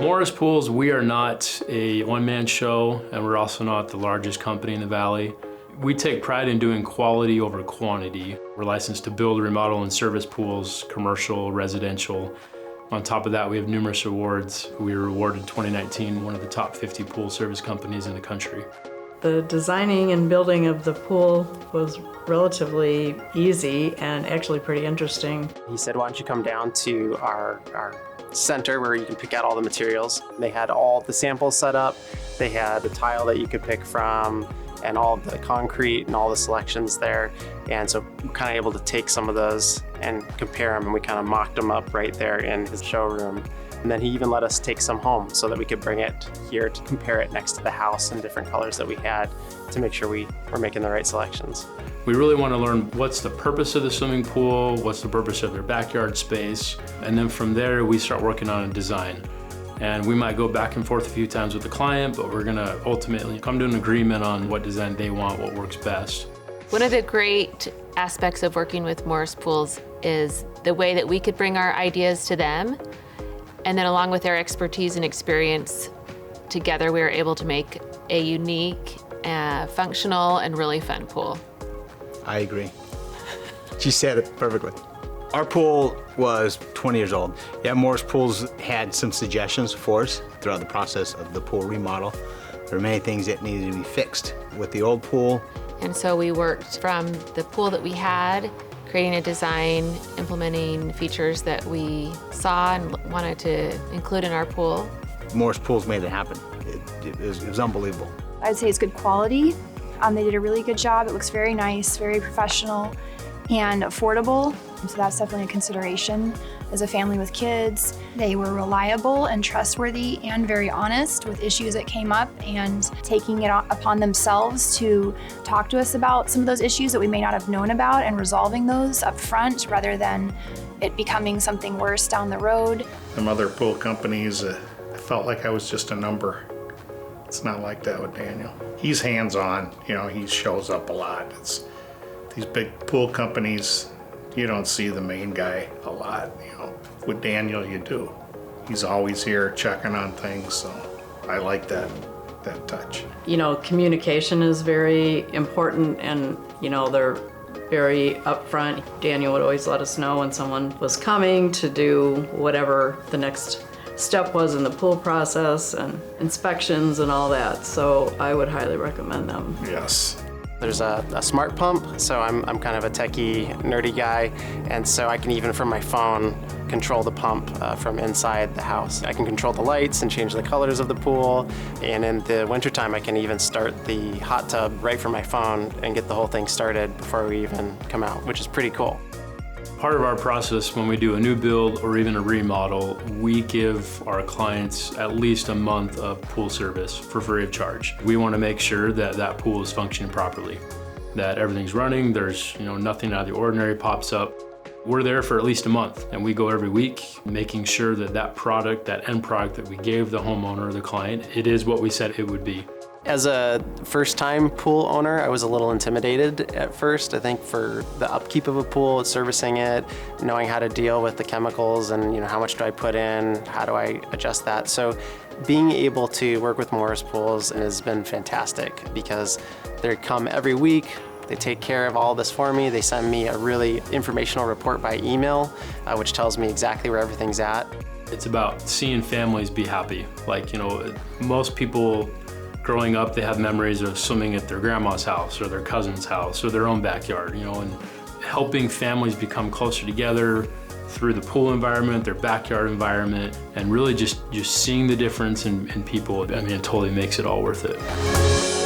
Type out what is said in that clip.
Morris Pools, we are not a one-man show, and we're also not the largest company in the Valley. We take pride in doing quality over quantity. We're licensed to build, remodel, and service pools, commercial, residential. On top of that, we have numerous awards. We were awarded 2019 one of the top 50 pool service companies in the country. The designing and building of the pool was relatively easy and actually pretty interesting. He said, why don't you come down to our center where you can pick out all the materials. They had all the samples set up. They had the tile that you could pick from and all of the concrete and all the selections there. And so we're kind of able to take some of those and compare them, and we kind of mocked them up right there in his showroom. And then he even let us take some home so that we could bring it here to compare it next to the house in different colors that we had to make sure we were making the right selections. We really want to learn what's the purpose of the swimming pool, what's the purpose of their backyard space, and then from there we start working on a design. And we might go back and forth a few times with the client, but we're going to ultimately come to an agreement on what design they want, what works best. One of the great aspects of working with Morris Pools is the way that we could bring our ideas to them, and then along with their expertise and experience, together we were able to make a unique, functional, and really fun pool. I agree. She said it perfectly. Our pool was 20 years old. Yeah, Morris Pools had some suggestions for us throughout the process of the pool remodel. There were many things that needed to be fixed with the old pool. And so we worked from the pool that we had, creating a design, implementing features that we saw and wanted to include in our pool. Morris Pools made it happen. It was unbelievable. I'd say it's good quality. They did a really good job. It looks very nice, very professional, and affordable. So that's definitely a consideration. As a family with kids, they were reliable and trustworthy and very honest with issues that came up, and taking it upon themselves to talk to us about some of those issues that we may not have known about and resolving those up front rather than it becoming something worse down the road. Some other pool companies, I felt like I was just a number. It's not like that with Daniel. He's hands-on, he shows up a lot. It's these big pool companies, you don't see the main guy a lot. With Daniel, you do. He's always here checking on things, so I like that touch. Communication is very important, and they're very upfront. Daniel would always let us know when someone was coming to do whatever the next step was in the pool process and inspections and all that. So I would highly recommend them. Yes. There's a smart pump, so I'm kind of a techie, nerdy guy, and so I can even from my phone control the pump from inside the house. I can control the lights and change the colors of the pool, and in the wintertime I can even start the hot tub right from my phone and get the whole thing started before we even come out, which is pretty cool. Part of our process when we do a new build or even a remodel, we give our clients at least a month of pool service for free of charge. We want to make sure that that pool is functioning properly, that everything's running, there's nothing out of the ordinary pops up. We're there for at least a month, and we go every week making sure that that product, that end product that we gave the homeowner or the client, it is what we said it would be. As a first-time pool owner, I was a little intimidated at first. I think for the upkeep of a pool, servicing it, knowing how to deal with the chemicals and how much do I put in, how do I adjust that. So being able to work with Morris Pools has been fantastic because they come every week. They take care of all this for me. They send me a really informational report by email, which tells me exactly where everything's at. It's about seeing families be happy. Most people growing up, they have memories of swimming at their grandma's house or their cousin's house or their own backyard, and helping families become closer together through the pool environment, their backyard environment, and really just seeing the difference in people, it totally makes it all worth it.